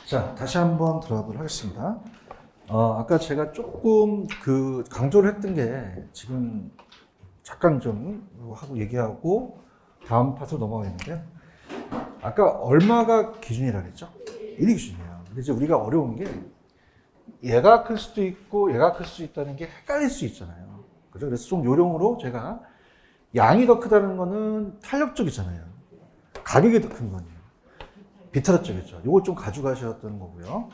자, 다시 한번 들어가도록 하겠습니다. 아까 제가 조금 강조를 했던 게 지금 잠깐 좀 하고 얘기하고 다음 파트로 넘어가겠는데요. 아까 얼마가 기준이라 그랬죠? 1이 기준이에요. 근데 이제 우리가 어려운 게 얘가 클 수도 있고 얘가 클 수도 있다는 게 헷갈릴 수 있잖아요. 그죠? 그래서 좀 요령으로 제가 양이 더 크다는 거는 탄력적이잖아요. 가격이 더 큰 거네요. 비타적이죠. 요거 좀 가져가셨던 거고요.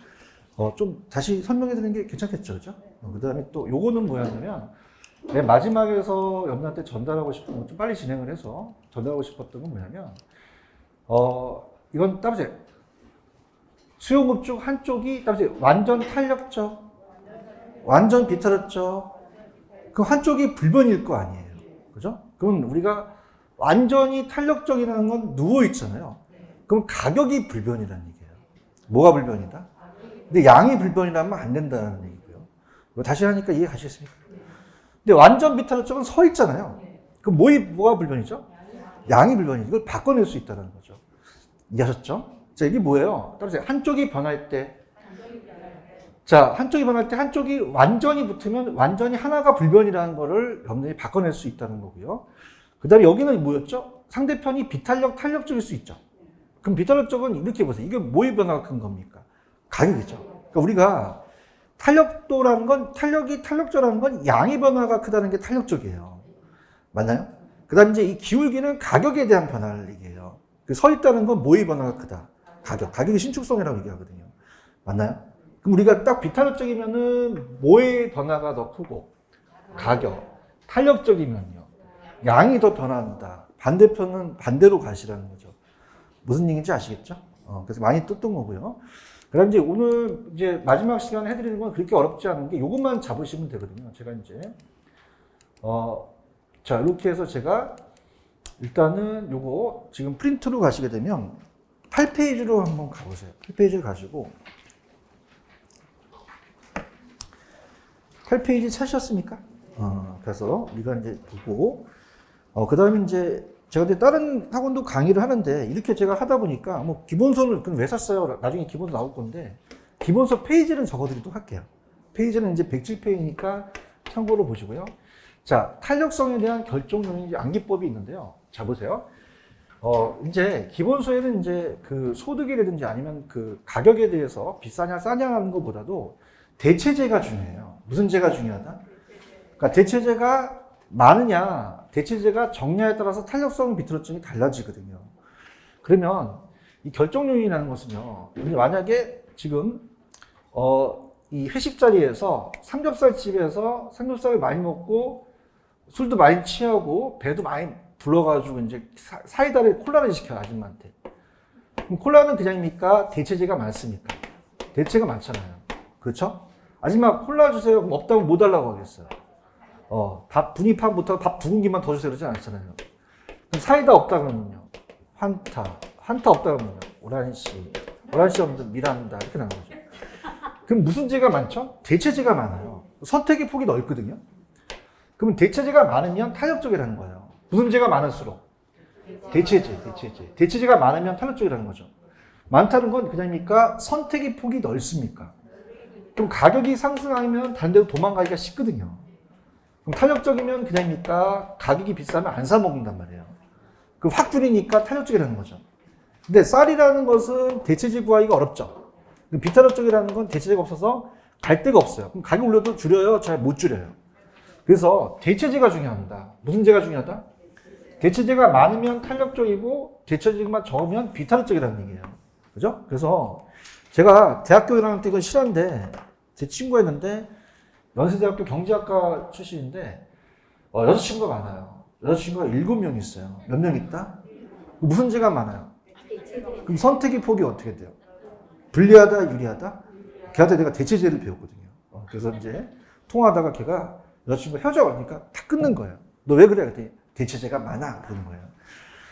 좀 다시 설명해 드리는 게 괜찮겠죠, 그죠? 그 다음에 또 요거는 뭐였냐면, 맨 마지막에서 여러분한테 전달하고 싶은 거 좀 빨리 진행을 해서 전달하고 싶었던 건 뭐냐면, 이건 따보세요. 수용급 중 한쪽이 따보세요. 완전 탄력적, 완전 비타적, 그 한쪽이 불변일 거 아니에요. 그죠? 그럼 우리가 완전히 탄력적이라는 건 누워 있잖아요. 그럼 가격이 불변이라는 얘기예요. 뭐가 불변이다? 근데 양이 불변이라면 안 된다는 얘기고요. 이거 다시 하니까 이해 가시겠습니까? 근데 완전 비타적 쪽은 서 있잖아요. 그럼 뭐가 불변이죠? 양이 불변이죠. 이걸 바꿔낼 수 있다는 거죠. 이해하셨죠? 자, 이게 뭐예요? 따라서 한쪽이 변할 때, 한쪽이 완전히 붙으면 완전히 하나가 불변이라는 거를 여러분들이 바꿔낼 수 있다는 거고요. 그 다음에 여기는 뭐였죠? 상대편이 비탄력, 탄력적일 수 있죠. 그럼 비탄력 쪽은 이렇게 보세요. 이게 뭐의 변화가 큰 겁니까? 가격이죠. 그러니까 우리가 탄력도라는 건, 탄력적이라는 건 양의 변화가 크다는 게 탄력적이에요. 맞나요? 그 다음에 이제 이 기울기는 가격에 대한 변화를 얘기해요. 서 있다는 건 뭐의 변화가 크다? 가격이 신축성이라고 얘기하거든요. 맞나요? 그럼 우리가 딱 비탄력적이면은 뭐의 변화가 더 크고, 가격, 탄력적이면요. 양이 더 변화한다. 반대편은 반대로 가시라는 거죠. 무슨 얘기인지 아시겠죠? 그래서 많이 떴던 거고요. 그 다음 이제 오늘 이제 마지막 시간에 해드리는 건 그렇게 어렵지 않은 게 요것만 잡으시면 되거든요. 제가 이제, 자, 이렇게 해서 제가 일단은 요거 지금 프린트로 가시게 되면 8페이지로 한번 가보세요. 8페이지를 가시고, 8페이지 찾으셨습니까? 그래서 우리가 이제 보고, 그 다음에 이제 제가 이제 다른 학원도 강의를 하는데 이렇게 제가 하다 보니까 뭐 기본서는 그럼 왜 샀어요? 나중에 기본서 나올 건데 기본서 페이지는 적어드리도록 할게요. 페이지는 이제 107페이지니까 참고로 보시고요. 자, 탄력성에 대한 결정 요인 암기법이 있는데요. 자, 보세요. 이제 기본서에는 이제 그 소득이라든지 아니면 그 가격에 대해서 비싸냐 싸냐 하는 것보다도 대체제가 중요해요. 무슨 제가 중요하다? 그러니까 대체제가 많으냐, 대체제가 적냐에 따라서 탄력성 비틀어증이 달라지거든요. 그러면 이 결정 요인이라는 것은요, 만약에 지금 이 회식 자리에서 삼겹살집에서 삼겹살을 많이 먹고 술도 많이 취하고 배도 많이 불러가지고 이제 사이다를 콜라를 시켜요, 아줌마한테. 그럼 콜라는 그냥입니까? 대체제가 많습니까? 대체가 많잖아요. 그렇죠? 아줌마 콜라 주세요. 그럼 없다고 못 달라고 하겠어요. 밥 분입하면 못하고 밥 두 공기만 더 주세요 그러지 않잖아요. 그럼 사이다 없다 그러면요. 환타 없다 그러면요. 오란시 없는 미란다 이렇게 나오는 거죠. 그럼 무슨 제가 많죠? 대체제가 많아요. 선택의 폭이 넓거든요. 그러면 대체제가 많으면 탄력적이라는 거예요. 무슨 제가 많을수록? 대체제가 많으면 탄력적이라는 거죠. 많다는 건 그냥입니까? 선택의 폭이 넓습니까? 그럼 가격이 상승하면 다른 데로 도망가기가 쉽거든요. 그럼 탄력적이면 그냥입니까? 가격이 비싸면 안 사 먹는단 말이에요. 그럼 확 줄이니까 탄력적이라는 거죠. 근데 쌀이라는 것은 대체제 구하기가 어렵죠. 비탄력적이라는 건 대체제가 없어서 갈 데가 없어요. 그럼 가격 올려도 줄여요? 잘 못 줄여요. 그래서 대체제가 중요합니다. 무슨 제가 중요하다? 대체제가 많으면 탄력적이고 대체제가 적으면 비탄력적이라는 얘기예요. 그죠? 그래서 제가 대학교 1학년 때 이건 실화인데 제 친구였는데 연세대학교 경제학과 출신인데 여자친구가 많아요. 여자친구가 7명 있어요. 몇 명 있다? 무슨 제가 많아요? 그럼 선택의 폭이 어떻게 돼요? 불리하다, 유리하다? 걔한테 내가 대체제를 배웠거든요. 그래서 이제 통화하다가 걔가 여자친구가 헤어져 가니까 다 끊는 거예요. 너 왜 그래? 그랬더니 대체제가 많아. 그러는 거예요.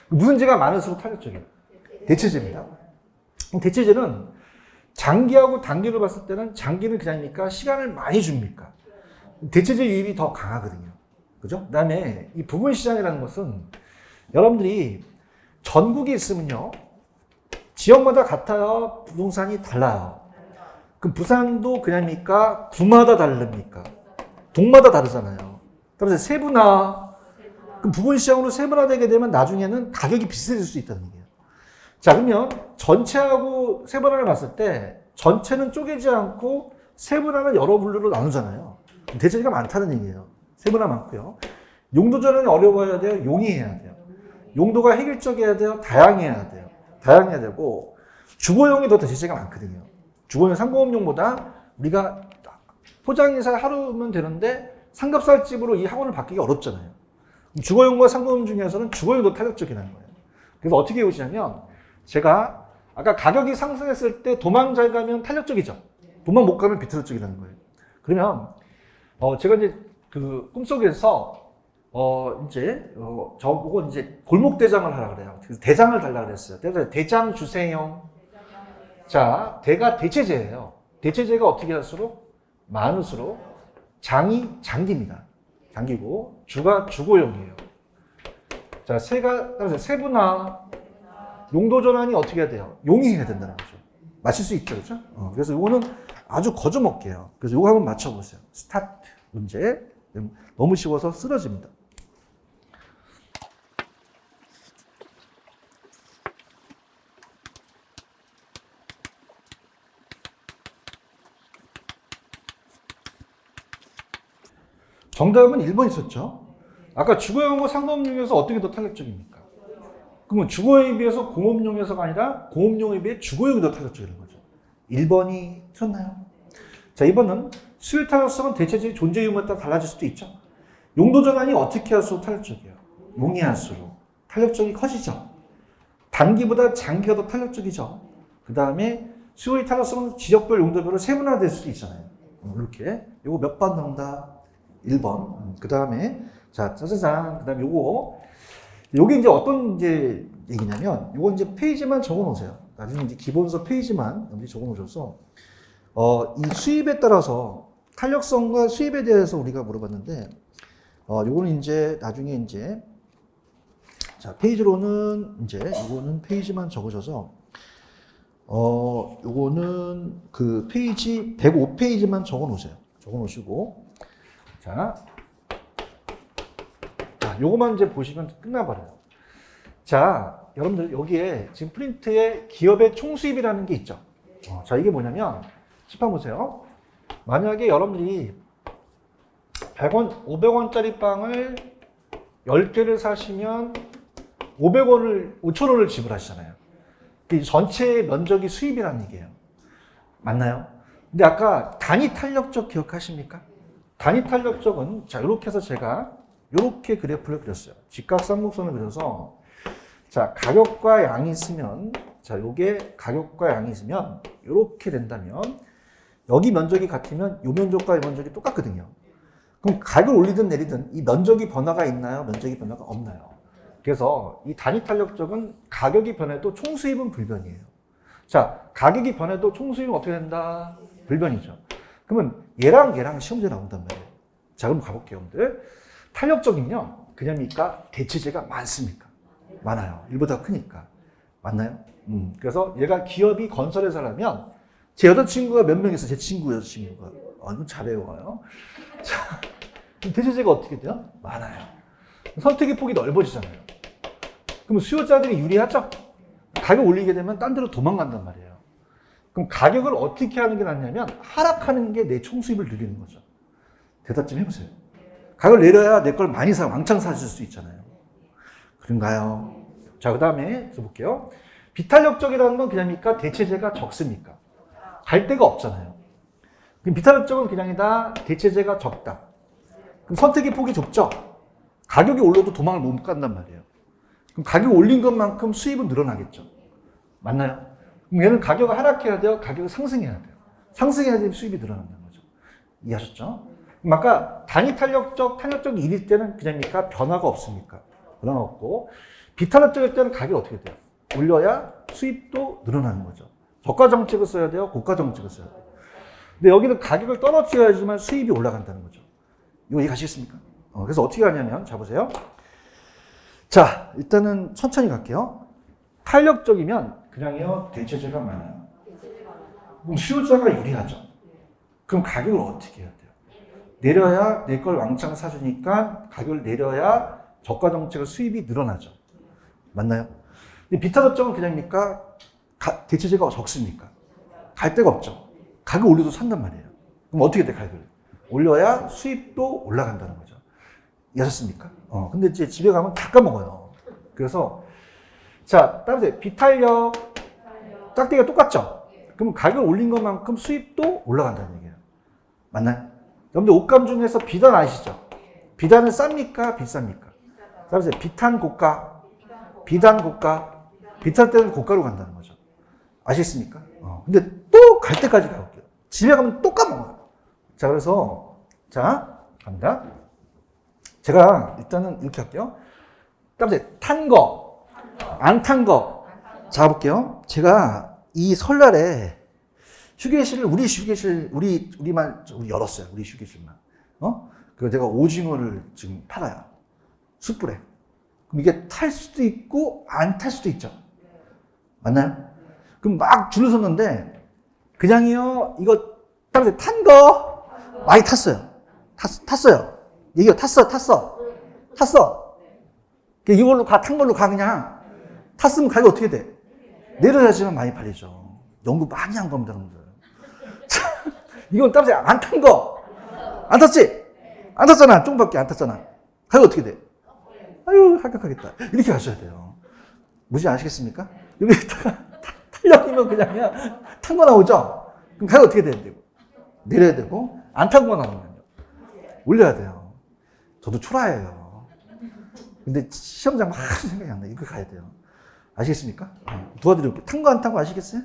무슨 제가 많을수록 탄력적이에요? 대체제입니다. 대체제는 장기하고 단기로 봤을 때는 장기는 그냥입니까? 시간을 많이 줍니까? 대체제 유입이 더 강하거든요. 그죠? 그 다음에 이 부분 시장이라는 것은 여러분들이 전국에 있으면요. 지역마다 같아요? 부동산이 달라요? 그럼 부산도 그냥입니까? 구마다 다릅니까? 동마다 다르잖아요. 따라서 세분화. 그럼 부분시장으로 세분화되게 되면 나중에는 가격이 비슷해질 수 있다는 얘기예요. 자, 그러면 전체하고 세분화를 봤을 때 전체는 쪼개지 않고 세분화는 여러 분류로 나누잖아요. 대체제가 많다는 얘기예요. 세분화 많고요. 용도 전환이 어려워야 돼요? 용이해야 돼요. 용도가 획일적이어야 돼요? 다양해야 돼요. 다양해야 되고 주거용이 더 대체제가 많거든요. 주거용 상공업용보다 우리가 포장이사 하루면 되는데 삼겹살집으로 이 학원을 바뀌기 어렵잖아요. 주거용과 상공업 중에서는 주거용이 더 탄력적이라는 거예요. 그래서 어떻게 보시냐면 제가 아까 가격이 상승했을 때 도망 잘 가면 탄력적이죠. 도망 못 가면 비탄력적이라는 거예요. 그러면 제가 이제 그 꿈속에서 저보고 이제 골목 대장을 하라 그래요. 그래서 대장을 달라 그랬어요. 그래서 대장 주세요. 자, 대가 대체제예요. 대체제가 어떻게 할수록 많을수록 장이 장기입니다. 장기고 주가 주거용이에요. 자, 따라서 세분화 용도 전환이 어떻게 해야 돼요? 용이해야 된다는 거죠. 맞출 수 있죠, 그렇죠? 그래서 이거는 아주 거저먹게요. 그래서 이거 한번 맞춰보세요. 스타트 문제. 너무 쉬워서 쓰러집니다. 정답은 1번 있었죠. 아까 주거용과 상업용에서 어떻게 더 탄력적입니까? 그러면 주거용에 비해서 공업용에서가 아니라 공업용에 비해 주거용이 더 탄력적인 거죠. 1번이 틀렸나요? 자, 2번은 수요 탄력성은 대체적인 존재 유무에 따라 달라질 수도 있죠. 용도 전환이 어떻게 할수록 탄력적이에요? 용이할수록 탄력성이 커지죠. 단기보다 장기가 더 탄력적이죠. 그 다음에 수요의 탄력성은 지역별 용도별로 세분화될 수도 있잖아요. 이렇게. 이거 몇 번 정답? 1번. 그 다음에, 자, 짜자잔. 그 다음에 요게 이제 어떤 이제 얘기냐면, 요건 이제 페이지만 적어 놓으세요. 나중에 이제 기본서 페이지만 여기 적어 놓으셔서, 이 수입에 따라서 탄력성과 수입에 대해서 우리가 물어봤는데, 요거는 이제 나중에 이제, 자, 페이지로는 이제, 요거는 페이지만 적으셔서, 요거는 그 페이지 105페이지만 적어 놓으세요. 적어 놓으시고, 자, 요거만 이제 보시면 끝나버려요. 자, 여러분들 여기에 지금 프린트에 기업의 총수입이라는 게 있죠. 자, 이게 뭐냐면, 칠판 보세요. 만약에 여러분들이 100원, 500원짜리 빵을 10개를 사시면 5,000원을 지불하시잖아요. 전체 면적이 수입이라는 얘기예요. 맞나요? 근데 아까 단위 탄력적 기억하십니까? 단위 탄력적은, 자, 이렇게 해서 제가 이렇게 그래프를 그렸어요. 직각삼각선을 그려서, 자, 가격과 양이 있으면, 자, 요게 가격과 양이 있으면, 이렇게 된다면, 여기 면적이 같으면, 요 면적과 이 면적이 똑같거든요. 그럼 가격을 올리든 내리든 이 면적이 변화가 있나요? 면적이 변화가 없나요? 그래서 이 단위 탄력적은 가격이 변해도 총수입은 불변이에요. 자, 가격이 변해도 총수입은 어떻게 된다? 불변이죠. 그러면 얘랑 시험지에 나온단 말이에요. 자, 그럼 가볼게요, 여러분들. 탄력적이면요, 그냥입니까? 대체제가 많습니까? 많아요. 1보다 크니까. 맞나요? 그래서 얘가 기업이 건설회사라면 제 여자친구가 몇 명 있어요? 제 친구 여자친구가. 이건 잘 외워요. 자, 대체제가 어떻게 돼요? 많아요. 선택의 폭이 넓어지잖아요. 그럼 수요자들이 유리하죠? 가격 올리게 되면 딴 데로 도망간단 말이에요. 그럼 가격을 어떻게 하는 게 낫냐면 하락하는 게 내 총수입을 늘리는 거죠. 대답 좀 해보세요. 가격을 내려야 내 걸 많이 왕창 사실 수 있잖아요. 그런가요? 자, 그 다음에 볼게요. 비탄력적이라는 건 그냥입니까? 대체제가 적습니까? 갈 데가 없잖아요. 그럼 비탄력적은 그냥이다. 대체제가 적다. 그럼 선택의 폭이 좁죠? 가격이 올려도 도망을 못 간단 말이에요. 그럼 가격 올린 것만큼 수입은 늘어나겠죠. 맞나요? 그럼 얘는 가격을 하락해야 돼요? 가격을 상승해야 돼요? 상승해야 수입이 늘어난다는 거죠. 이해하셨죠? 그럼 아까 단위 탄력적 1일 때는 그냥입니까? 변화가 없습니까? 변화가 없고, 비탄력적일 때는 가격이 어떻게 돼요? 올려야 수입도 늘어나는 거죠. 저가 정책을 써야 돼요? 고가 정책을 써야 돼요? 근데 여기는 가격을 떨어뜨려야지만 수입이 올라간다는 거죠. 이거 이해가시겠습니까? 그래서 어떻게 하냐면, 자, 보세요. 자, 일단은 천천히 갈게요. 탄력적이면 그냥요 대체제가 많아요. 그럼 수요자가 유리하죠. 그럼 가격을 어떻게 해야 돼요? 내려야 내 걸 왕창 사주니까 가격을 내려야 저가 정책의 수입이 늘어나죠. 맞나요? 근데 비타 저점은 그냥입니까? 대체제가 적습니까? 갈 데가 없죠. 가격 올려도 산단 말이에요. 그럼 어떻게 돼, 가격을? 올려야 수입도 올라간다는 거죠. 이해하셨습니까? 근데 이제 집에 가면 다 까먹어요. 그래서, 자, 따라서 비탄력, 짝대기가 똑같죠? 그럼 가격을 올린 것만큼 수입도 올라간다는 얘기예요. 맞나요? 여러분들 옷감 중에서 비단 아시죠? 비단은 쌉니까? 비쌉니까? 따라서 비탄 고가, 비단 고가, 비탈 때는 고가로 간다는 거죠. 아시겠습니까? 근데 또 갈 때까지 가볼게요. 집에 가면 또 까먹어요. 자, 그래서, 자, 갑니다. 제가 일단은 이렇게 할게요. 그다음에 탄 거, 안 탄 거. 자, 볼게요. 제가 이 설날에 휴게실을, 우리 열었어요. 우리 휴게실만. 그래서 제가 오징어를 지금 팔아요. 숯불에. 그럼 이게 탈 수도 있고, 안 탈 수도 있죠. 맞나요? 그럼 막 줄을 섰는데, 그냥요, 이거, 따라서 탄 거, 많이 탔어요. 탔어요. 이거 탔어. 이걸로 탄 걸로 가, 그냥. 탔으면 가격 어떻게 돼? 내려야지만 많이 팔리죠. 연구 많이 한 겁니다, 여러분들. 이건 따라서 안 탄 거. 안 탔지? 안 탔잖아. 조금밖에 안 탔잖아. 가격 어떻게 돼? 아유, 합격하겠다. 이렇게 가셔야 돼요. 무지 아시겠습니까? 여기다가 탄력이면 그냥요, 탄 거 나오죠? 그럼 가격 어떻게 돼야 되고? 내려야 되고, 안 탄 거 나오면요. 올려야 돼요. 저도 초라해요. 근데 시험장 막 생각이 안 나요. 이거 가야 돼요. 아시겠습니까? 도와드릴게요. 탄 거 안 탄 거 아시겠어요?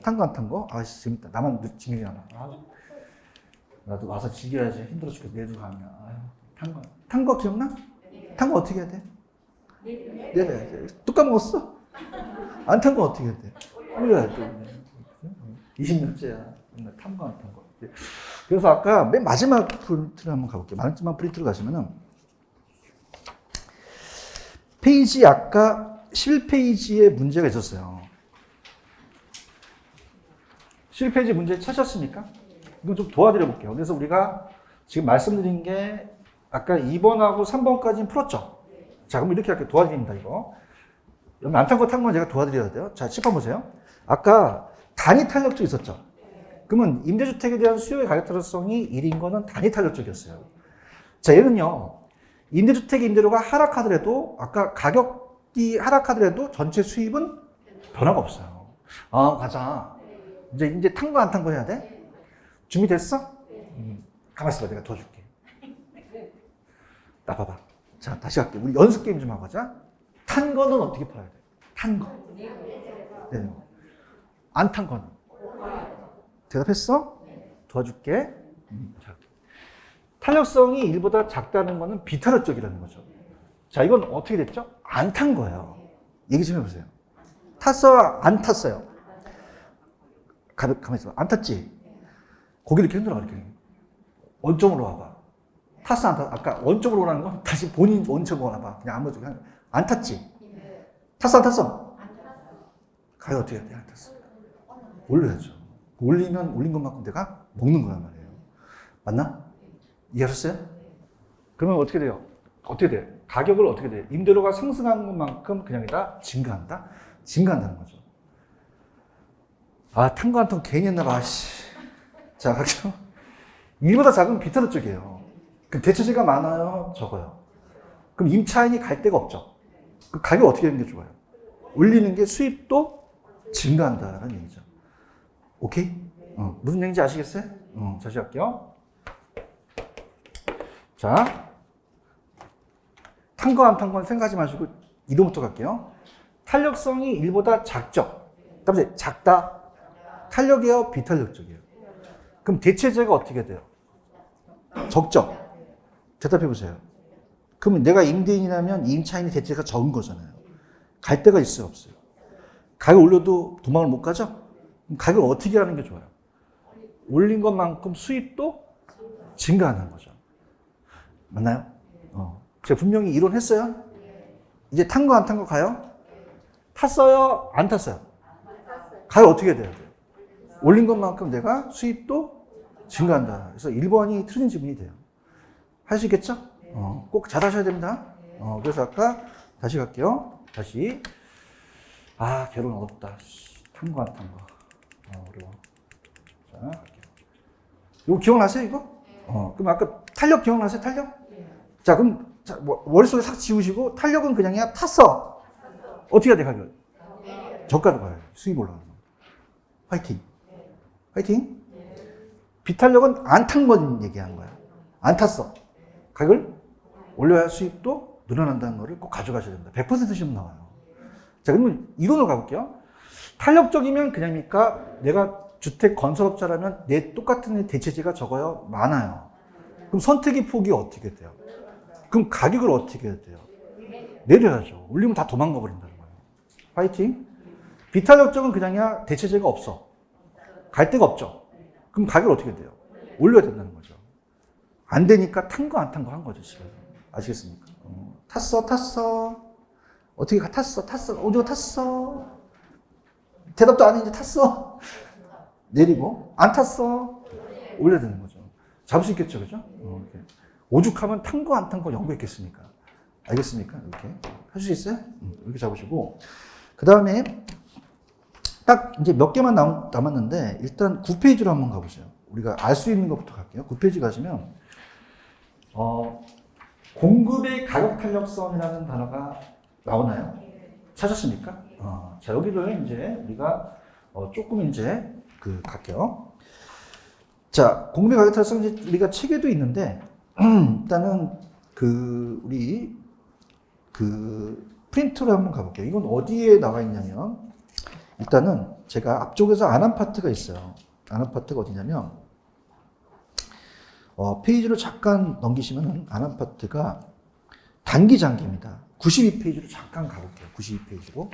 탄 거 안 탄 거? 아, 재밌다. 나만 진경이 안 나. 나도 와서 즐겨야지. 힘들어 죽겠어. 내일도 가면. 탄 거 기억나? 탄 거 어떻게 해야 돼? 내려야지. 또 까먹었어? 안 탄 거 어떻게 해야 돼? 올려야지. 20년째야. 탄 거 안 탄 거. 그래서 아까 맨 마지막 프린트를 한번 가볼게요. 마지막 프린트를 가시면은 페이지 아까 11페이지에 문제가 있었어요. 11페이지 문제 찾으셨습니까? 이건 좀 도와드려 볼게요. 그래서 우리가 지금 말씀드린 게 아까 2번하고 3번까지는 풀었죠? 자, 그럼 이렇게 할게요. 도와드립니다, 이거. 여러분, 안 탄 거 탄 건 제가 도와드려야 돼요. 자, 10번 보세요. 아까 단위 탄력적 있었죠? 그러면 임대주택에 대한 수요의 가격 타당성이 1인 거는 단위 탄력적이었어요. 자, 얘는요. 임대주택의 임대료가 하락하더라도 아까 가격이 하락하더라도 전체 수입은 변화가 없어요. 가자. 이제 탄 거 안 탄 거 해야 돼? 준비됐어? 가만 있어봐. 내가 도와줄게. 나 봐봐. 자, 다시 할게. 우리 연습 게임 좀 하고 가자. 탄 거는 어떻게 팔아야 돼? 탄 거. 네. 안 탄 거는? 대답했어? 도와줄게. 자. 탄력성이 1보다 작다는 거는 비탄력적이라는 거죠. 자, 이건 어떻게 됐죠? 안 탄 거예요. 얘기 좀 해보세요. 탔어요? 안 탔어요? 가만히 있어봐. 안 탔지? 고개 이렇게 흔들어, 이렇게. 원점으로 와봐. 탔어, 안 탔어? 아까 원점으로 오라는 건 다시 본인 원점으로 와봐. 그냥 아무 쪽에 안 탔지? 탔어, 안 탔어? 가격 어떻게 해야 돼? 안 탔어. 올려야죠. 올리면 올린 것만큼 내가 먹는 거란 말이에요. 맞나? 이해하셨어요? 그러면 어떻게 돼요? 어떻게 돼요? 가격을 어떻게 돼요? 임대료가 상승하는 것만큼 그냥 다 증가한다? 증가한다는 거죠. 탄 거 안 탄 거 괜히 했나 봐, 씨. 자, 가격. 1보다 작은 비타르 쪽이에요. 그 대체제가 많아요? 적어요. 그럼 임차인이 갈 데가 없죠. 그 가격 어떻게 하는 게 좋아요? 올리는 게 수입도 증가한다는 얘기죠. 오케이? 무슨 얘기인지 아시겠어요? 다시 할게요. 자, 탄 거 안 탄 건 생각하지 마시고 이동부터 갈게요. 탄력성이 1보다 작죠? 그다음에 작다. 탄력이에요? 비탄력적이에요? 그럼 대체제가 어떻게 돼요? 적죠? 대답해 보세요. 그러면 내가 임대인이라면 임차인이 대체가 적은 거잖아요. 갈 데가 있어요? 없어요? 가격 올려도 도망을 못 가죠? 그럼 가격을 어떻게 하는 게 좋아요? 올린 것만큼 수입도 증가하는 거죠. 맞나요? 제가 분명히 이론했어요. 이제 탄 거 안 탄 거 가요? 탔어요? 안 탔어요? 가격을 어떻게 돼야 돼요? 올린 것만큼 내가 수입도 증가한다. 그래서 1번이 틀린 지문이 돼요. 할 수 있겠죠? 꼭 잘 하셔야 됩니다. 그래서 아까 다시 갈게요. 다시. 결혼 어렵다. 탄거 안 탄 거. 어려워. 자, 갈게요. 이거 기억나세요, 이거? 그럼 아까 탄력 기억나세요, 탄력? 자, 그럼 머릿속에 싹 지우시고, 탄력은 그냥 탔어. 어떻게 해야 돼, 가격? 저가로 가요. 수입 올라가는 거. 화이팅. 화이팅? 비탄력은 안 탄 건 얘기한 거야. 안 탔어. 가격을 올려야 수입도 늘어난다는 거를 꼭 가져가셔야 됩니다. 100% 시험 나와요. 자, 그러면 이론으로 가볼게요. 탄력적이면 그냥입니까? 내가 주택 건설업자라면 내 똑같은 대체재가 적어요? 많아요. 그럼 선택의 폭이 어떻게 돼요? 그럼 가격을 어떻게 해야 돼요? 내려야죠. 올리면 다 도망가 버린다는 거예요. 파이팅. 비탄력적은 그냥이야 대체재가 없어. 갈 데가 없죠. 그럼 가격을 어떻게 돼요? 올려야 된다는 거죠. 안 되니까 탄 거 안 탄 거 한 거죠, 지금. 아시겠습니까? 탔어. 어떻게 탔어. 오디오 탔어. 대답도 안 해, 이제 탔어. 내리고, 안 tas어. 올려야 되는 거죠. 잡을 수 있겠죠, 그죠? 이렇게. 오죽하면 탄 거 안 탄 거 연구했겠습니까? 알겠습니까? 이렇게. 할 수 있어요? 이렇게 잡으시고. 그 다음에, 딱 이제 몇 개만 남았는데, 일단 9페이지로 한번 가보세요. 우리가 알 수 있는 것부터 갈게요. 9페이지 가시면, 공급의 가격 탄력성이라는 단어가 나오나요? 찾았습니까? 자, 여기를 이제 우리가 조금 이제 갈게요. 자, 공급의 가격 탄력성 이제 우리가 책에도 있는데, 일단은 우리 프린트로 한번 가볼게요. 이건 어디에 나와 있냐면, 일단은 제가 앞쪽에서 안 한 파트가 있어요. 안 한 파트가 어디냐면, 페이지로 잠깐 넘기시면 안 한 파트가 단기 장기입니다. 92페이지로 잠깐 가볼게요. 92페이지로.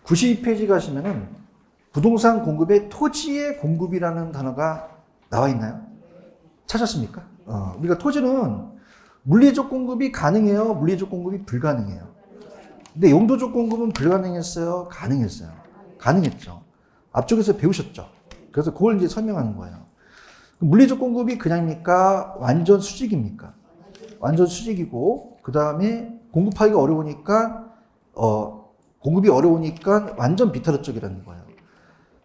92페이지 가시면은 부동산 공급에 토지의 공급이라는 단어가 나와 있나요? 찾았습니까? 우리가 토지는 물리적 공급이 가능해요? 물리적 공급이 불가능해요? 근데 용도적 공급은 불가능했어요? 가능했어요? 가능했죠. 앞쪽에서 배우셨죠? 그래서 그걸 이제 설명하는 거예요. 물리적 공급이 그냥입니까? 완전 수직입니까? 완전 수직이고, 그 다음에 공급하기가 어려우니까, 공급이 어려우니까 완전 비타르 쪽이라는 거예요.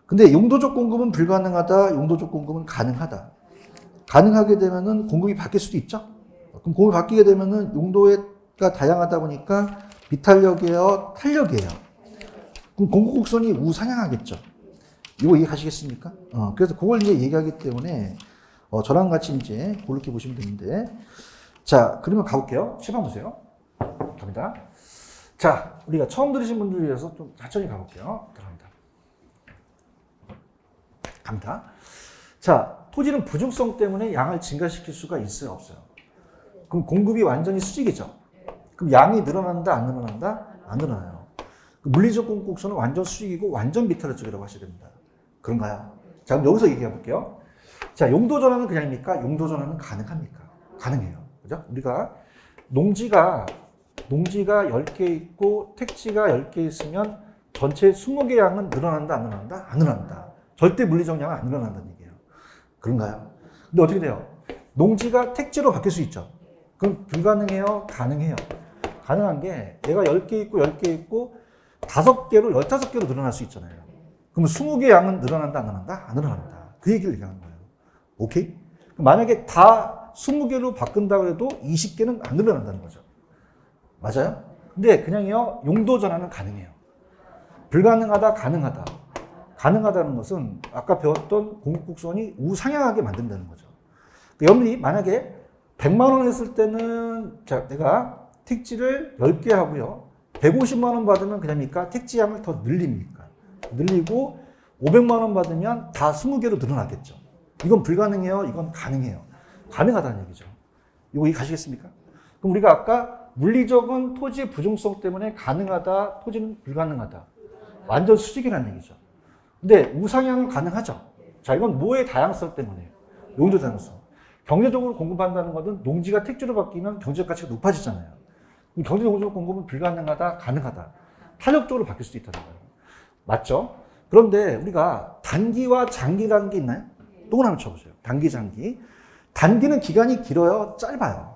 근데 용도적 공급은 불가능하다, 용도적 공급은 가능하다. 가능하게 되면은 공급이 바뀔 수도 있죠? 그럼 공급이 바뀌게 되면은 용도가 다양하다 보니까 비탄력이에요, 탄력이에요. 그럼 공급 곡선이 우상향하겠죠? 이거 이해하시겠습니까? 그래서 그걸 이제 얘기하기 때문에, 저랑 같이 이제 그렇게 보시면 되는데. 자, 그러면 가볼게요. 시방 보세요. 갑니다. 자, 우리가 처음 들으신 분들을 위해서 좀 천천히 가볼게요. 들어갑니다. 갑니다. 자, 토지는 부족성 때문에 양을 증가시킬 수가 있어요, 없어요? 그럼 공급이 완전히 수직이죠? 그럼 양이 늘어난다, 안 늘어난다? 안 늘어나요. 물리적 공급 곡선은 완전 수직이고 완전 비타르 쪽이라고 하셔야 됩니다. 그런가요? 자, 그럼 여기서 얘기해 볼게요. 자, 용도 전환은 그냥입니까? 용도 전환은 가능합니까? 가능해요. 그죠? 우리가 농지가 10개 있고 택지가 10개 있으면 전체 20개 양은 늘어난다, 안 늘어난다? 안 늘어난다. 절대 물리적 양은 안 늘어난다는 얘기예요. 그런가요? 근데 어떻게 돼요? 농지가 택지로 바뀔 수 있죠. 그럼 불가능해요? 가능해요. 가능한 게 얘가 10개 있고 10개 있고 5개로 15개로 늘어날 수 있잖아요. 그럼 20개 양은 늘어난다, 안 늘어난다? 안 늘어난다. 그 얘기를 얘기하는 거예요. 오케이? 만약에 다 20개로 바꾼다고 해도 20개는 안 늘어난다는 거죠. 맞아요? 근데 그냥요, 용도 전환은 가능해요. 불가능하다, 가능하다. 가능하다는 것은 아까 배웠던 공급곡선이 우상향하게 만든다는 거죠. 여러분이 만약에 100만 원 했을 때는, 자, 내가 택지를 10개 하고요. 150만 원 받으면 그냥입니까? 택지 양을 더 늘립니까? 늘리고 500만 원 받으면 다 20개로 늘어나겠죠. 이건 불가능해요? 이건 가능해요. 가능하다는 얘기죠. 이거 이해가시겠습니까? 그럼 우리가 아까 물리적은 토지의 부종성 때문에 가능하다, 토지는 불가능하다. 완전 수직이라는 얘기죠. 근데 우상향은 가능하죠. 자, 이건 뭐의 다양성 때문에? 용도 다양성. 경제적으로 공급한다는 것은 농지가 택지로 바뀌면 경제적 가치가 높아지잖아요. 경제적 우수 공급은 불가능하다, 가능하다. 탄력적으로 바뀔 수도 있다는 거예요. 맞죠? 그런데 우리가 단기와 장기라는 게 있나요? 동그라미 쳐보세요. 단기, 장기. 단기는 기간이 길어요? 짧아요?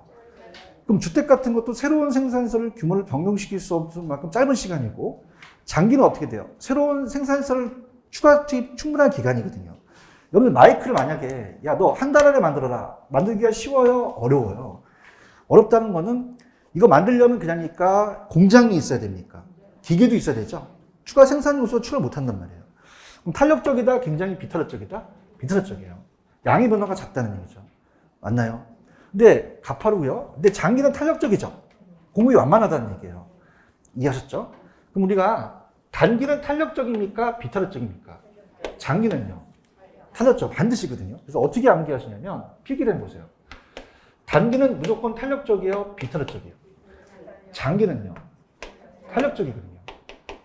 그럼 주택 같은 것도 새로운 생산시설 규모를 변경시킬 수 없을 만큼 짧은 시간이고, 장기는 어떻게 돼요? 새로운 생산시설 추가 투입 충분한 기간이거든요. 여러분들 마이크를 만약에 야 너 한 달 안에 만들어라. 만들기가 쉬워요? 어려워요? 어렵다는 거는 이거 만들려면 그냥니까 공장이 있어야 됩니까? 기계도 있어야 되죠? 추가 생산 요소 추가를 못 한단 말이에요. 그럼 탄력적이다? 굉장히 비탄력적이다? 비탄력적이에요. 양의 변화가 작다는 얘기죠. 맞나요? 근데 가파르고요. 근데 장기는 탄력적이죠. 공급이 완만하다는 얘기예요. 이해하셨죠? 그럼 우리가 단기는 탄력적입니까? 비탄력적입니까? 장기는요. 탄력적 반드시거든요. 그래서 어떻게 암기하시냐면 필기를 해보세요. 단기는 무조건 탄력적이에요? 비탄력적이에요? 장기는요. 탄력적이거든요.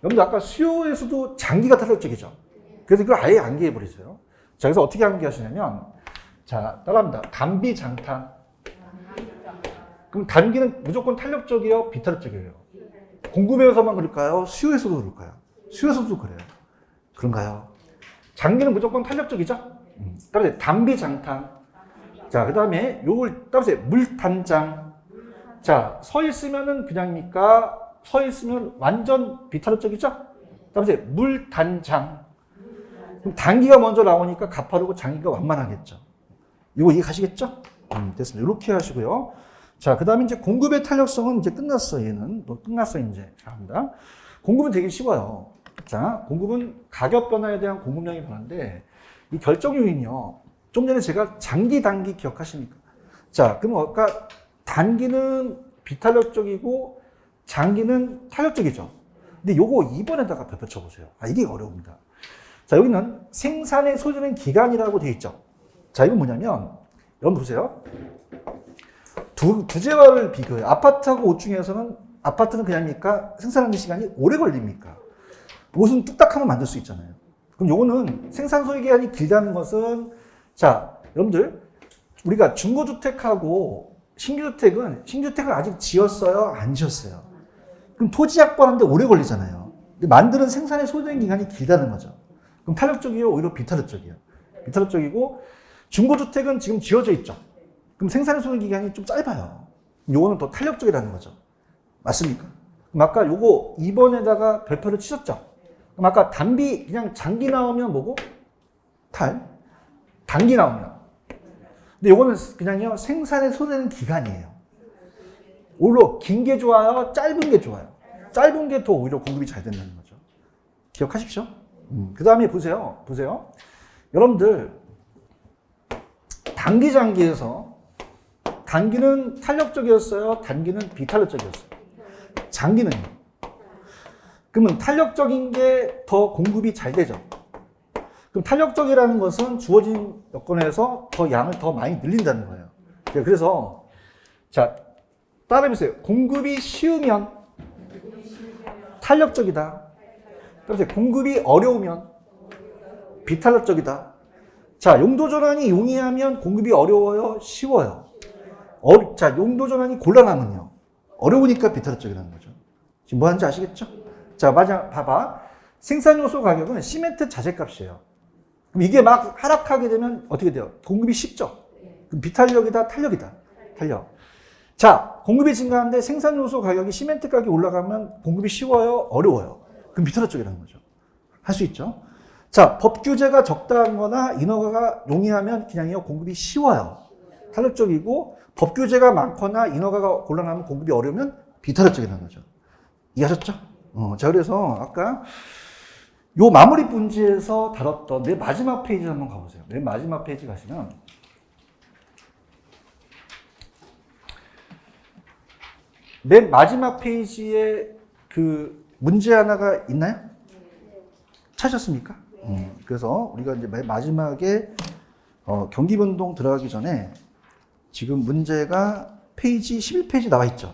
여러분들 아까 수요에서도 장기가 탄력적이죠. 그래서 그걸 아예 암기해버리세요. 자, 그래서 어떻게 암기하시냐면 자, 따라합니다. 단비 장탄. 그럼 단기는 무조건 탄력적이에요? 비탄력적이에요? 공급에서만 그럴까요? 수요에서도 그럴까요? 수요에서도 그래요. 그런가요? 장기는 무조건 탄력적이죠? 따라서 단비 장탄. 자, 그 다음에 요걸 따라서 물단장. 자, 서 있으면은 그냥입니까? 서 있으면 완전 비탄력적이죠? 따라서 물단장. 그럼 단기가 먼저 나오니까 가파르고 장기가 완만하겠죠. 이거 이해가시겠죠? 됐습니다. 이렇게 하시고요. 자, 그 다음에 이제 공급의 탄력성은 이제 끝났어, 얘는. 끝났어, 이제. 자, 합니다. 공급은 되게 쉬워요. 자, 공급은 가격 변화에 대한 공급량의 변화인데, 이 결정 요인이요. 좀 전에 제가 장기, 단기 기억하십니까? 자, 그럼 아까 단기는 비탄력적이고, 장기는 탄력적이죠. 근데 요거 2번에다가 덧붙여보세요. 아, 이게 어려웁니다. 자, 여기는 생산에 소요되는 기간이라고 되어 있죠. 자, 이건 뭐냐면, 여러분 보세요. 두 재화를 비교해요. 아파트하고 옷 중에서는, 아파트는 그냥입니까? 생산하는 시간이 오래 걸립니까? 옷은 뚝딱 하면 만들 수 있잖아요. 그럼 요거는 생산 소요 기간이 길다는 것은, 자, 여러분들, 우리가 중고주택하고 신규주택은, 신규주택을 아직 지었어요? 안 지었어요? 그럼 토지 확보하는데 오래 걸리잖아요. 근데 만드는 생산에 소요되는 기간이 길다는 거죠. 그럼 탄력적이에요? 오히려 비탄력적이에요? 비탄력적이고, 중고주택은 지금 지어져 있죠. 그럼 생산에 소요 기간이 좀 짧아요. 요거는 더 탄력적이라는 거죠. 맞습니까? 그럼 아까 요거 2번에다가 별표를 치셨죠? 그럼 아까 단비, 그냥 장기 나오면 뭐고? 탈. 단기 나오면. 근데 요거는 그냥요, 생산에 소요되는 기간이에요. 오히려 긴 게 좋아요? 짧은 게 좋아요? 짧은 게 더 오히려 공급이 잘 된다는 거죠. 기억하십시오. 그 다음에 보세요. 여러분들, 단기, 장기에서 단기는 탄력적이었어요? 단기는 비탄력적이었어요? 장기는요? 그러면 탄력적인 게 더 공급이 잘 되죠. 그럼 탄력적이라는 것은 주어진 여건에서 더 양을 더 많이 늘린다는 거예요. 그래서 자, 따라해보세요. 공급이 쉬우면 탄력적이다. 따라서 공급이 어려우면 비탄력적이다. 자, 용도 전환이 용이하면 공급이 어려워요? 쉬워요? 자, 용도 전환이 곤란하면요? 어려우니까 비탄력적이라는 거죠. 지금 뭐 하는지 아시겠죠? 자, 맞아, 봐봐. 생산 요소 가격은 시멘트 자재값이에요. 그럼 이게 막 하락하게 되면 어떻게 돼요? 공급이 쉽죠? 그럼 비탄력이다, 탄력이다? 탄력. 자, 공급이 증가하는데 생산 요소 가격이 시멘트 가격이 올라가면 공급이 쉬워요? 어려워요? 그럼 비탄력적이라는 거죠. 할 수 있죠? 자, 법 규제가 적당한 거나 인허가가 용이하면 그냥요, 공급이 쉬워요. 탄력적이고, 법 규제가 많거나 인허가가 곤란하면 공급이 어려우면 비탄력적이라는 거죠. 이해하셨죠? 자, 그래서 아까 요 마무리 분지에서 다뤘던 맨 마지막 페이지 한번 가보세요. 맨 마지막 페이지 가시면 맨 마지막 페이지에 그 문제 하나가 있나요? 찾으셨습니까? 그래서 우리가 이제 맨 마지막에 경기변동 들어가기 전에 지금 문제가 페이지 11페이지 나와 있죠.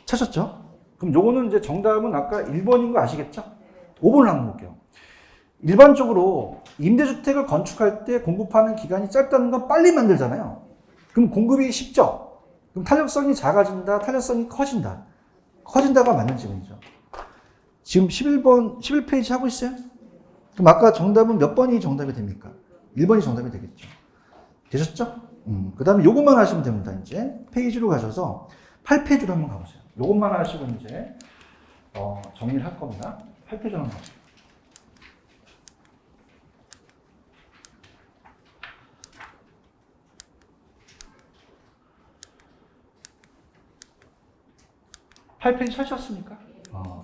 찾았죠? 그럼 요거는 이제 정답은 아까 1번인 거 아시겠죠? 5번을 한번 볼게요. 일반적으로 임대주택을 건축할 때 공급하는 기간이 짧다는 건 빨리 만들잖아요. 그럼 공급이 쉽죠? 그럼 탄력성이 작아진다, 탄력성이 커진다. 커진다가 맞는 지문이죠. 지금 11페이지 하고 있어요? 그럼 아까 정답은 몇 번이 정답이 됩니까? 1번이 정답이 되겠죠. 되셨죠? 그 다음에 요것만 하시면 됩니다. 이제 페이지로 가셔서 8페이지로 한번 가보세요. 요것만 하시고 이제 정리를 할 겁니다. 8페이지로 한번 가보세요. (8페이지) 찾으셨습니까?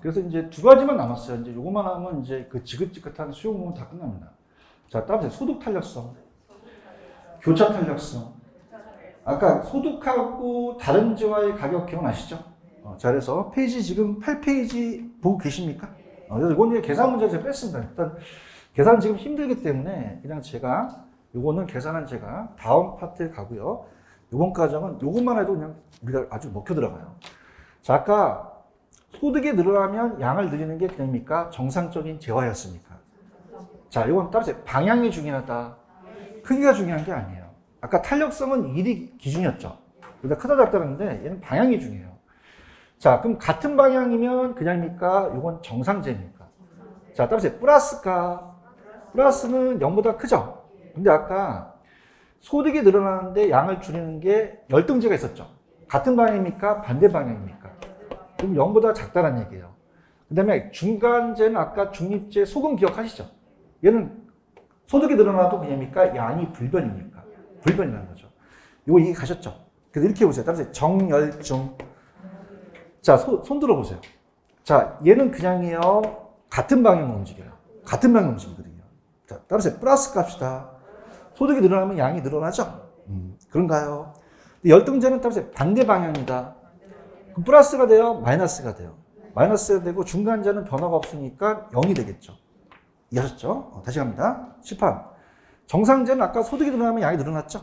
그래서 이제 두 가지만 남았어요. 이제 요것만 하면 이제 그 지긋지긋한 수요 부분 다 끝납니다. 자, 따라서 소득 탄력성, 교차 탄력성. 아까 소득하고 다른지와의 가격 기억나시죠? 자, 그래서 페이지 지금 8페이지 보고 계십니까? 그래서 이건 이제 계산 문제 제가 뺐습니다. 일단 계산 지금 힘들기 때문에 그냥 제가 요거는 계산은 제가 다음 파트에 가고요. 요번 과정은 요것만 해도 그냥 우리가 아주 먹혀 들어가요. 자, 아까 소득이 늘어나면 양을 늘리는 게 그냥입니까? 정상적인 재화였습니까? 자, 이건 따라서 방향이 중요하다. 크기가 중요한 게 아니에요. 아까 탄력성은 1이 기준이었죠. 그러니까 크다 작다는데 얘는 방향이 중요해요. 자, 그럼 같은 방향이면 그냥입니까? 이건 정상제입니까? 자, 따라서 플러스가 플러스는 0보다 크죠. 근데 아까 소득이 늘어나는데 양을 줄이는 게 열등제가 있었죠. 같은 방향입니까? 반대 방향입니까? 그럼 0보다 작다는 얘기예요. 그 다음에 중간제는 아까 중립제 소금 기억하시죠? 얘는 소득이 늘어나도 그냥입니까? 양이 불변입니까? 불변이라는 거죠. 이거 이해 가셨죠? 그래서 이렇게 보세요. 따라서 정열중. 자, 손 들어보세요. 자, 얘는 그냥이요. 같은 방향으로 움직여요. 같은 방향으로 움직이거든요. 자, 따라서 플러스 값이다. 소득이 늘어나면 양이 늘어나죠? 그런가요? 열등제는 따라서 반대 방향이다. 그럼 플러스가 돼요? 마이너스가 돼요? 마이너스가 되고 중간자는 변화가 없으니까 0이 되겠죠. 이해하셨죠? 다시 갑니다. 18. 정상제는 아까 소득이 늘어나면 양이 늘어났죠?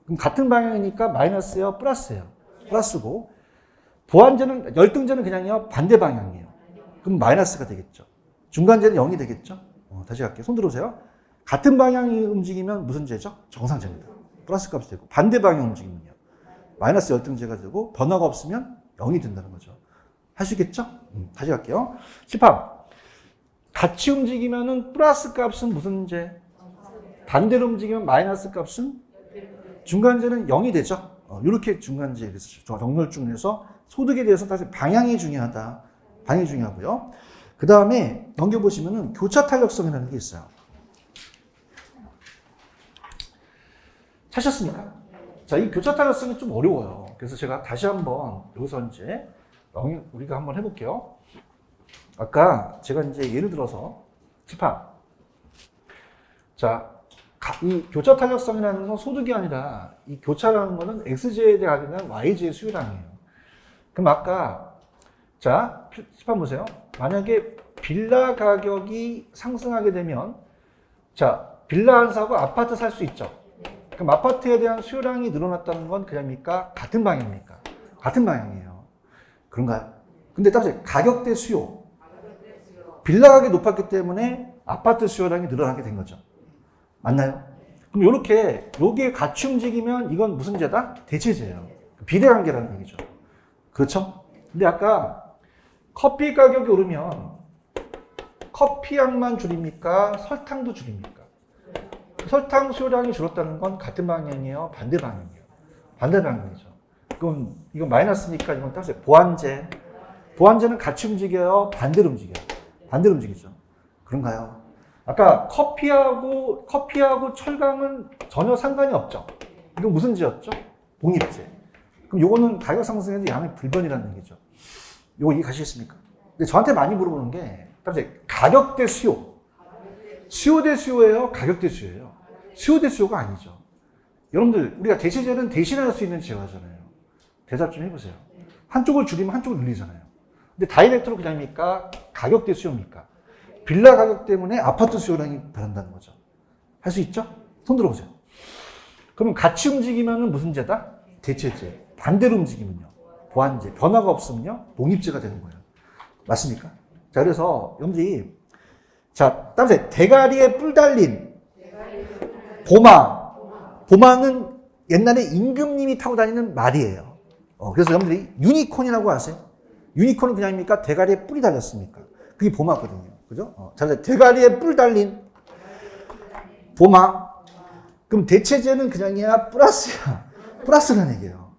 그럼 같은 방향이니까 마이너스예요? 플러스예요? 플러스고 보완제는 열등제는 그냥요 반대 방향이에요. 그럼 마이너스가 되겠죠. 중간제는 0이 되겠죠. 다시 갈게요. 손 들어오세요. 같은 방향이 움직이면 무슨 제죠? 정상제입니다. 플러스 값이 되고 반대 방향 움직이면요 마이너스 열등제가 되고 변화가 없으면 0이 된다는 거죠. 하시겠죠? 다시 갈게요. 18. 같이 움직이면은 플러스 값은 무슨 제? 반대로 움직이면 마이너스 값은? 중간제는 0이 되죠. 이렇게 중간제에 대해서 정렬중에서 소득에 대해서 다시 방향이 중요하다. 방향이 중요하고요. 그 다음에 넘겨보시면은 교차 탄력성이라는 게 있어요. 찾으셨습니까? 자, 이 교차 탄력성이 좀 어려워요. 그래서 제가 다시 한번 여기서 이제 우리가 한번 해볼게요. 아까 제가 이제 예를 들어서 18. 자, 이 교차 탄력성이라는 건 소득이 아니라 이 교차라는 거는 X제에 대한 Y제의 수요량이에요. 그럼 아까 자, 18 보세요. 만약에 빌라 가격이 상승하게 되면 자, 빌라 안 사고 아파트 살 수 있죠. 그럼 아파트에 대한 수요량이 늘어났다는 건 그냥입니까? 같은 방향입니까? 같은 방향이에요. 그런가요? 근데 따라서 가격 대 수요. 빌라 가격이 높았기 때문에 아파트 수요량이 늘어나게 된 거죠. 맞나요? 그럼 요렇게 요게 같이 움직이면 이건 무슨 제다? 대체제예요. 비례관계라는 얘기죠. 그렇죠? 근데 아까 커피 가격이 오르면 커피 양만 줄입니까? 설탕도 줄입니까? 설탕 수요량이 줄었다는 건 같은 방향이에요? 반대 방향이에요? 반대 방향이죠. 그럼 이건 마이너스니까 이건 따라서 보완제. 보완제는 같이 움직여요? 반대로 움직여요? 반대로 움직이죠. 그런가요? 아까 커피하고 철강은 전혀 상관이 없죠. 이건 무슨 제였죠? 봉입제. 그럼 요거는 가격 상승에도 양의 불변이라는 얘기죠. 요거 이해 가시겠습니까? 근데 저한테 많이 물어보는 게 가격 대 수요. 수요 대 수요예요? 가격 대 수요예요? 수요 대 수요가 아니죠. 여러분들 우리가 대체제는 대신할 수 있는 제어잖아요. 대답 좀 해보세요. 한쪽을 줄이면 한쪽을 늘리잖아요. 근데 다이렉트로 그냥입니까? 가격 대 수요입니까? 빌라 가격 때문에 아파트 수요량이 변한다는 거죠. 할 수 있죠? 손 들어보세요. 그러면 같이 움직이면 무슨 제다? 대체제. 반대로 움직이면요. 보완제. 변화가 없으면요. 봉입제가 되는 거예요. 맞습니까? 자, 그래서 여러분들이 자, 따라서 대가리에 뿔 달린 보마. 보마는 옛날에 임금님이 타고 다니는 말이에요. 그래서 여러분들이 유니콘이라고 아세요? 유니콘은 그냥입니까? 대가리에 뿔이 달렸습니까? 그게 보마거든요. 그죠? 자, 대가리에 뿔 달린 보마. 그럼 대체제는 그냥이야? 플러스야? 플러스라는 얘기예요.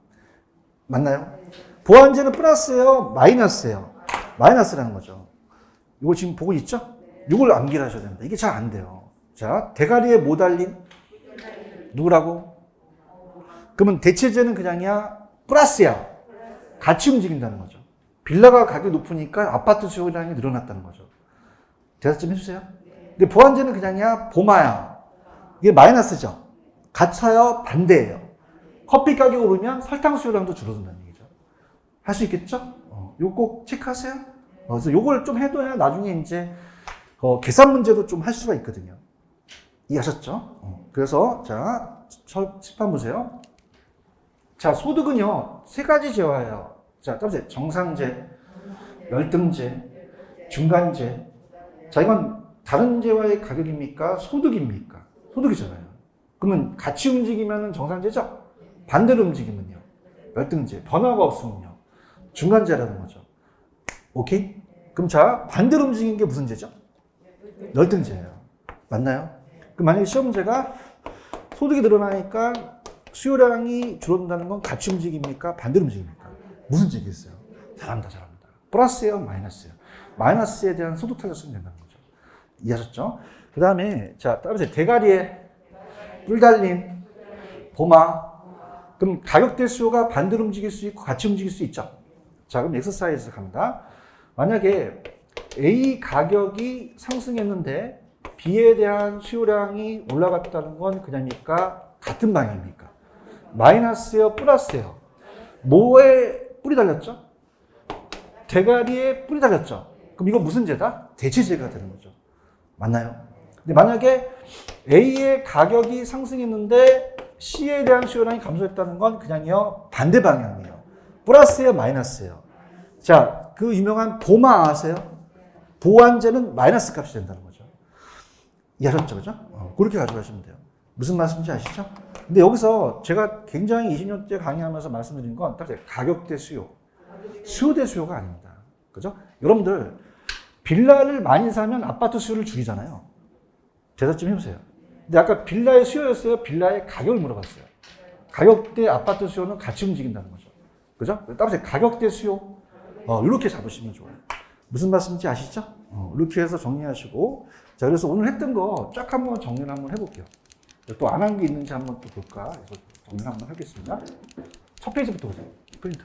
맞나요? 보완제는 플러스예요? 마이너스예요? 마이너스라는 거죠. 이거 지금 보고 있죠? 이걸 암기를 하셔야 됩니다. 이게 잘 안 돼요. 자, 대가리에 뭐 달린? 누구라고? 그러면 대체제는 그냥이야? 플러스야? 같이 움직인다는 거죠. 빌라가 가격이 높으니까 아파트 수요량이 늘어났다는 거죠. 대답 좀 해주세요. 근데 보완제는 그냥이야? 보마야? 이게 마이너스죠. 같아요? 반대예요. 커피 가격이 오르면 설탕 수요량도 줄어든다는 얘기죠. 할 수 있겠죠? 이거 꼭 체크하세요. 그래서 이걸 좀 해둬야 나중에 이제 계산 문제도 좀 할 수가 있거든요. 이해하셨죠? 그래서 자, 칠판 보세요. 자, 소득은요, 세 가지 재화예요. 자, 따라서 정상재, 열등재, 중간재. 자, 이건 다른 재화의 가격입니까? 소득입니까? 소득이잖아요. 그러면 같이 움직이면 정상재죠? 반대로 움직이면요? 열등재. 변화가 없으면요? 중간재라는 거죠. 오케이? 그럼 자, 반대로 움직이는 게 무슨 재죠? 열등재예요. 맞나요? 그럼 만약에 시험 문제가 소득이 늘어나니까 수요량이 줄어든다는 건 같이 움직입니까? 반대로 움직입니까? 무슨 재겠어요? 잘합니다, 잘합니다. 플러스예요, 마이너스예요? 마이너스에 대한 소득 탄력성이 된다는 거죠. 이해하셨죠? 그 다음에 자, 따라서 대가리에 뿔 달린 보마. 그럼 가격대 수요가 반대로 움직일 수 있고 같이 움직일 수 있죠. 자, 그럼 엑서사이즈 갑니다. 만약에 A 가격이 상승했는데 B에 대한 수요량이 올라갔다는 건 그냥입니까? 같은 방향입니까? 마이너스예요, 플러스예요? 뭐에 뿔이 달렸죠? 대가리에 뿔이 달렸죠? 그럼 이거 무슨 재다? 대체재가 되는 거죠. 맞나요? 근데 만약에 A의 가격이 상승했는데 C에 대한 수요량이 감소했다는 건 그냥요 반대 방향이에요. 플러스예요, 마이너스예요? 자, 그 유명한 보마 아세요? 보완제는 마이너스 값이 된다는 거죠. 이해하셨죠? 그죠? 그렇게 가져가시면 돼요. 무슨 말씀인지 아시죠? 근데 여기서 제가 굉장히 20년째 강의하면서 말씀드린 건 딱 가격 대 수요, 수요 대 수요가 아닙니다. 그죠? 여러분들 빌라를 많이 사면 아파트 수요를 줄이잖아요. 대답 좀 해보세요. 근데 아까 빌라의 수요였어요? 빌라의 가격을 물어봤어요. 가격 대 아파트 수요는 같이 움직인다는 거죠. 그죠? 따라서 가격 대 수요, 이렇게 잡으시면 좋아요. 무슨 말씀인지 아시죠? 이렇게 해서 정리하시고, 자, 그래서 오늘 했던 거 쫙 한번 정리를 한번 해볼게요. 또 안 한 게 있는지 한번 또 볼까? 그래서 정리를 한번 하겠습니다. 첫 페이지부터 보세요. 프린트.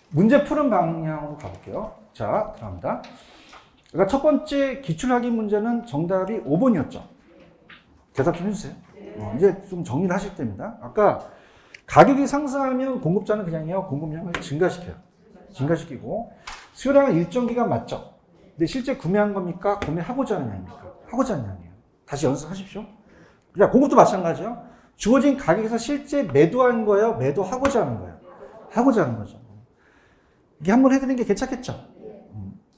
문제 푸는 방향으로 가볼게요. 자, 들어갑니다. 그러니까 첫 번째 기출확인 문제는 정답이 5번이었죠. 대답 좀 해주세요. 이제 좀 정리를 하실 때입니다. 아까 가격이 상승하면 공급자는 그냥요, 공급량을 증가시켜요. 증가시키고, 수요량은 일정 기간 맞죠? 근데 실제 구매한 겁니까? 구매하고자 하는 양입니까? 하고자 하는 양이에요. 다시 연습하십시오. 그냥 공급도 마찬가지요. 주어진 가격에서 실제 매도한 거예요? 매도하고자 하는 거예요? 하고자 하는 거죠. 이게 한번 해드리는 게 괜찮겠죠?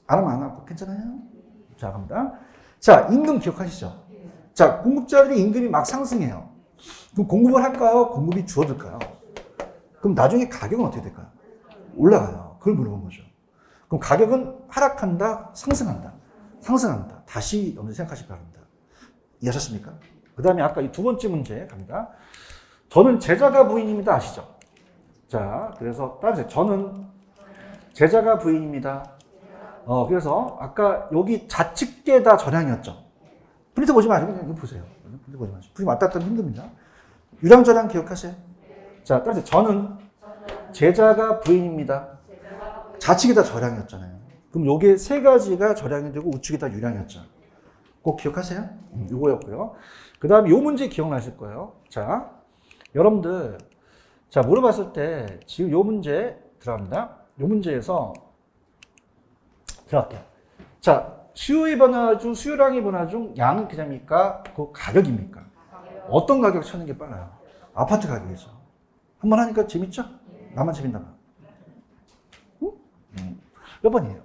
안 하면 안 하고 괜찮아요? 자, 갑니다. 자, 임금 기억하시죠? 자, 공급자들이 임금이 막 상승해요. 그럼 공급을 할까요? 공급이 줄어들까요? 그럼 나중에 가격은 어떻게 될까요? 올라가요. 그걸 물어본 거죠. 그럼 가격은 하락한다? 상승한다? 상승한다. 다시 여러분들 생각하시기 바랍니다. 이해하셨습니까? 그 다음에 아까 이 두 번째 문제 갑니다. 저는 제자가 부인입니다. 아시죠? 자, 그래서 따라서 저는 제자가 부인입니다. 그래서 아까 여기 좌측계 다 전향이었죠. 프린트 보지 마시고 그냥 이거 보세요. 프린트 보지 마시고. 프린트 왔다 갔다 하면 힘듭니다. 유랑전향 기억하세요. 자, 따라서 저는 제자가 부인입니다. 좌측이 다 절향이었잖아요. 그럼 요게 세 가지가 절향이 되고 우측이 다 유량이었죠. 꼭 기억하세요. 요거였고요. 그 다음에 요 문제 기억나실 거예요. 자, 여러분들, 자, 물어봤을 때 지금 요 문제 들어갑니다. 요 문제에서 들어갈게요. 자, 수요의 변화 중, 수요량의 변화 중 양은 그냥입니까? 그 가격입니까? 어떤 가격 찾는 게 빨라요? 아파트 가격이죠. 한번 하니까 재밌죠? 나만 재밌나 봐. 몇 번이에요?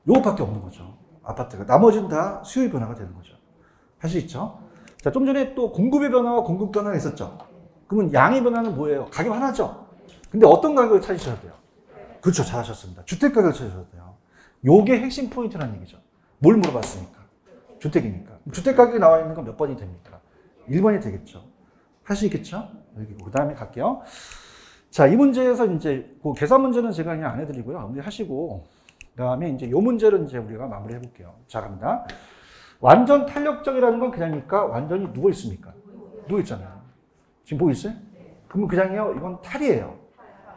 요것밖에 없는 거죠. 아파트가. 나머지는 다 수요의 변화가 되는 거죠. 할 수 있죠? 자, 좀 전에 또 공급의 변화와 공급 변화가 있었죠. 그러면 양의 변화는 뭐예요? 가격 하나죠. 근데 어떤 가격을 찾으셔야 돼요? 그렇죠. 잘하셨습니다. 주택 가격을 찾으셔야 돼요. 요게 핵심 포인트라는 얘기죠. 뭘 물어봤으니까? 주택이니까. 주택 가격이 나와 있는 건 몇 번이 됩니까? 1번이 되겠죠. 할 수 있겠죠? 여기 그 다음에 갈게요. 자, 이 문제에서 이제 그 계산 문제는 제가 그냥 안 해드리고요. 문제 하시고, 그 다음에 이제 요 문제를 이제 우리가 마무리 해볼게요. 자, 갑니다. 완전 탄력적이라는 건 그냥입니까? 완전히 누워 있습니까? 누워 있잖아요. 지금 보고 있어요? 그러면 그냥요, 이건 탈이에요.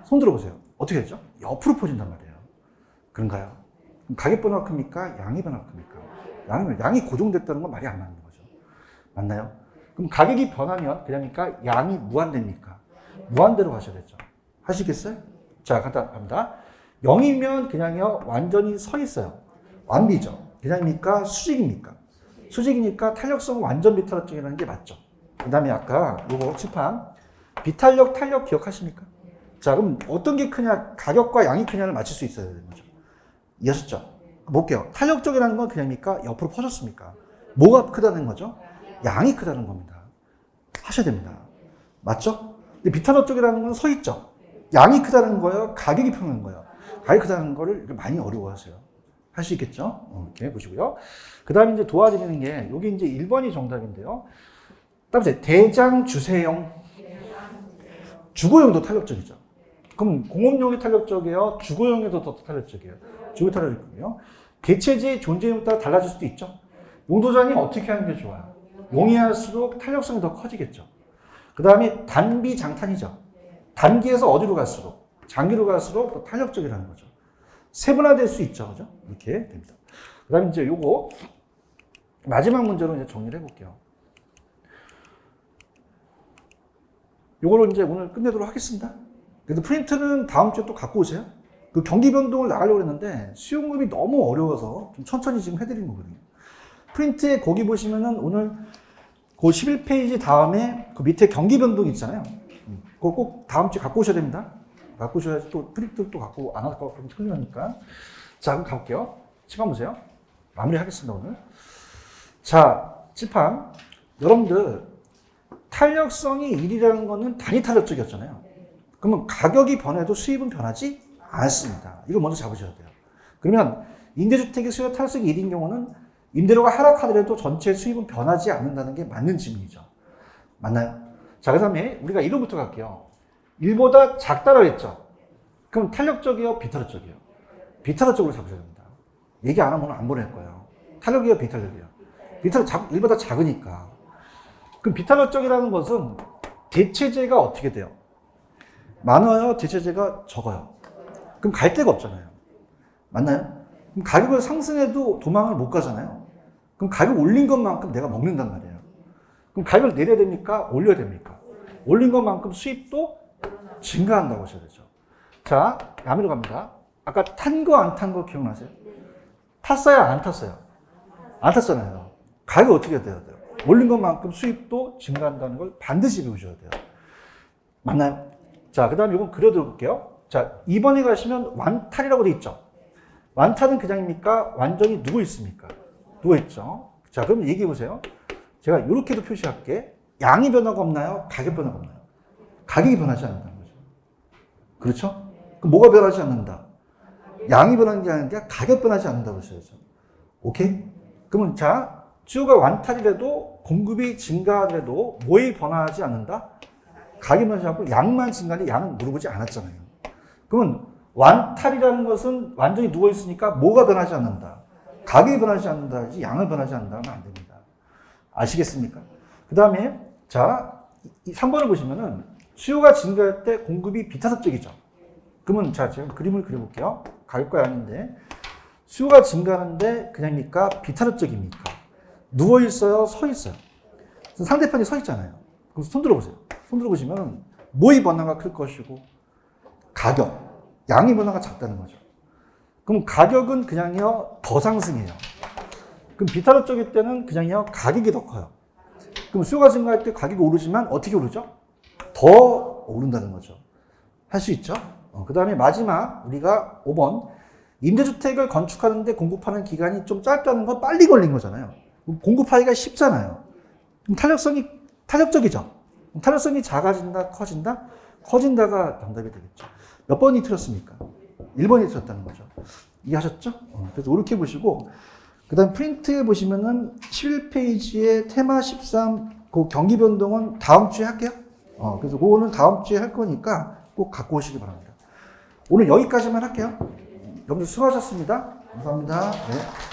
손 들어보세요. 어떻게 되죠? 옆으로 퍼진단 말이에요. 그런가요? 그럼 가격 변화가 큽니까? 양이 변화가 큽니까? 양이 고정됐다는 건 말이 안 맞는 거죠. 맞나요? 그럼 가격이 변하면 그러니까 양이 무한대입니까? 무한대로 가셔야겠죠. 하시겠어요? 자, 갑니다. 0이면 그냥요, 완전히 서 있어요. 완비죠. 그냥입니까? 수직입니까? 수직이니까 탄력성은 완전 비탄력적이라는 게 맞죠. 그 다음에 아까 요거 칠판 비탄력, 탄력 기억하십니까? 자, 그럼 어떤 게 크냐, 가격과 양이 크냐를 맞출 수 있어야 되는 거죠. 이해하셨죠? 볼게요. 탄력적이라는 건 그냥입니까? 옆으로 퍼졌습니까? 뭐가 크다는 거죠? 양이 크다는 겁니다. 하셔야 됩니다. 맞죠? 근데 비탄력적이라는 건 서 있죠? 양이 크다는 거예요? 가격이 크다는 거예요? 가격이 크다는 거를 많이 어려워하세요. 할 수 있겠죠? 이렇게 보시고요. 그 다음에 이제 도와드리는 게, 여기 이제 1번이 정답인데요. 다음에 대장 주세용. 주거용도 탄력적이죠. 그럼 공업용이 탄력적이에요? 주거용에도 더 탄력적이에요? 주거 탄력적이에요. 개체지의 존재에 따라 달라질 수도 있죠. 용도장이 어떻게 하는 게 좋아요? 용이할수록 탄력성이 더 커지겠죠. 그 다음에 단비 장탄이죠. 단기에서 어디로 갈수록, 장기로 갈수록 더 탄력적이라는 거죠. 세분화될 수 있죠. 그죠? 이렇게 됩니다. 그 다음에 이제 요거, 마지막 문제로 이제 정리를 해볼게요. 요거를 이제 오늘 끝내도록 하겠습니다. 그래서 프린트는 다음 주에 또 갖고 오세요. 그 경기 변동을 나가려고 했는데 수용금이 너무 어려워서 좀 천천히 지금 해드린 거거든요. 프린트에 거기 보시면은 오늘 그 11페이지 다음에 그 밑에 경기 변동 있잖아요. 그거 꼭 다음 주에 갖고 오셔야 됩니다. 갖고 오셔야지 또 프린트 또 갖고 안 할 거 그럼 틀리니까. 자, 그럼 가볼게요. 칠판 보세요. 마무리 하겠습니다, 오늘. 자, 칠판. 여러분들, 탄력성이 1이라는 거는 단위 탄력적이었잖아요. 그러면 가격이 변해도 수입은 변하지 않습니다. 이걸 먼저 잡으셔야 돼요. 그러면 임대주택의 수요 탄력성이 1인 경우는 임대료가 하락하더라도 전체 수입은 변하지 않는다는 게 맞는 질문이죠. 맞나요? 자, 그 다음에 우리가 1호부터 갈게요. 1보다 작다라고 했죠. 그럼 탄력적이에요? 비탄력적이에요? 비탄력적으로 잡으셔야 됩니다. 얘기 안 하면 안 보낼 거예요. 탄력이에요? 비탄력이에요? 1보다 작으니까. 그럼 비탄력적이라는 것은 대체재가 어떻게 돼요? 많아요? 대체재가 적어요? 그럼 갈 데가 없잖아요. 맞나요? 그럼 가격을 상승해도 도망을 못 가잖아요. 그럼 가격 올린 것만큼 내가 먹는단 말이에요. 그럼 가격을 내려야 됩니까? 올려야 됩니까? 올린 것만큼 수입도 증가한다고 하셔야 되죠. 자, 야매로 갑니다. 아까 탄 거 안 탄 거 기억나세요? 탔어요? 안 탔어요? 안 탔잖아요. 가격 어떻게 돼야 돼요? 올린 것만큼 수입도 증가한다는 걸 반드시 배우셔야 돼요. 맞나요? 자, 그 다음에 이건 그려드려 볼게요. 자, 2번에 가시면 완탈이라고 돼 있죠. 완탈은 그냥입니까? 완전히 누워 있습니까? 누워 있죠. 자, 그럼 얘기해 보세요. 제가 이렇게도 표시할게. 양이 변화가 없나요? 가격 변화가 없나요? 가격이 변하지 않는다는 거죠. 그렇죠? 그럼 뭐가 변하지 않는다? 양이 변하는 게 아니라 가격 변하지 않는다고 하셔야죠. 오케이? 그러면 자, 수요가 완탈이라도 공급이 증가하더라도 뭐에 변화하지 않는다? 가격이 변하지 않고 양만 증가하는데 양은 물어보지 않았잖아요. 그러면 완탈이라는 것은 완전히 누워있으니까 뭐가 변하지 않는다? 가격이 변하지 않는다지 양을 변하지 않는다면 안 됩니다. 아시겠습니까? 그 다음에 자, 3번을 보시면은 수요가 증가할 때 공급이 비탄력적이죠. 그러면 자, 제가 그림을 그려볼게요. 가격과 양인데 수요가 증가하는데 그냥입니까? 비탄력적입니까? 누워있어요? 서있어요? 상대편이 서있잖아요. 그럼 손 들어보세요. 손 들어보시면 뭐의 변화가 클 것이고 가격, 양의 변화가 작다는 거죠. 그럼 가격은 그냥요 더 상승해요. 그럼 비탄력적일 때는 그냥요 가격이 더 커요. 그럼 수요가 증가할 때 가격이 오르지만 어떻게 오르죠? 더 오른다는 거죠. 할 수 있죠? 그 다음에 마지막 우리가 5번 임대주택을 건축하는데 공급하는 기간이 좀 짧다는 건 빨리 걸린 거잖아요. 공급하기가 쉽잖아요. 그럼 탄력적이죠? 탄력성이 작아진다, 커진다? 커진다가 정답이 되겠죠. 몇 번이 틀렸습니까? 1번이 틀렸다는 거죠. 이해하셨죠? 그래서 이렇게 보시고, 그 다음 프린트에 보시면은 11페이지에 테마 13, 그 경기 변동은 다음 주에 할게요. 그래서 그거는 다음 주에 할 거니까 꼭 갖고 오시기 바랍니다. 오늘 여기까지만 할게요. 여러분들 수고하셨습니다. 감사합니다. 네.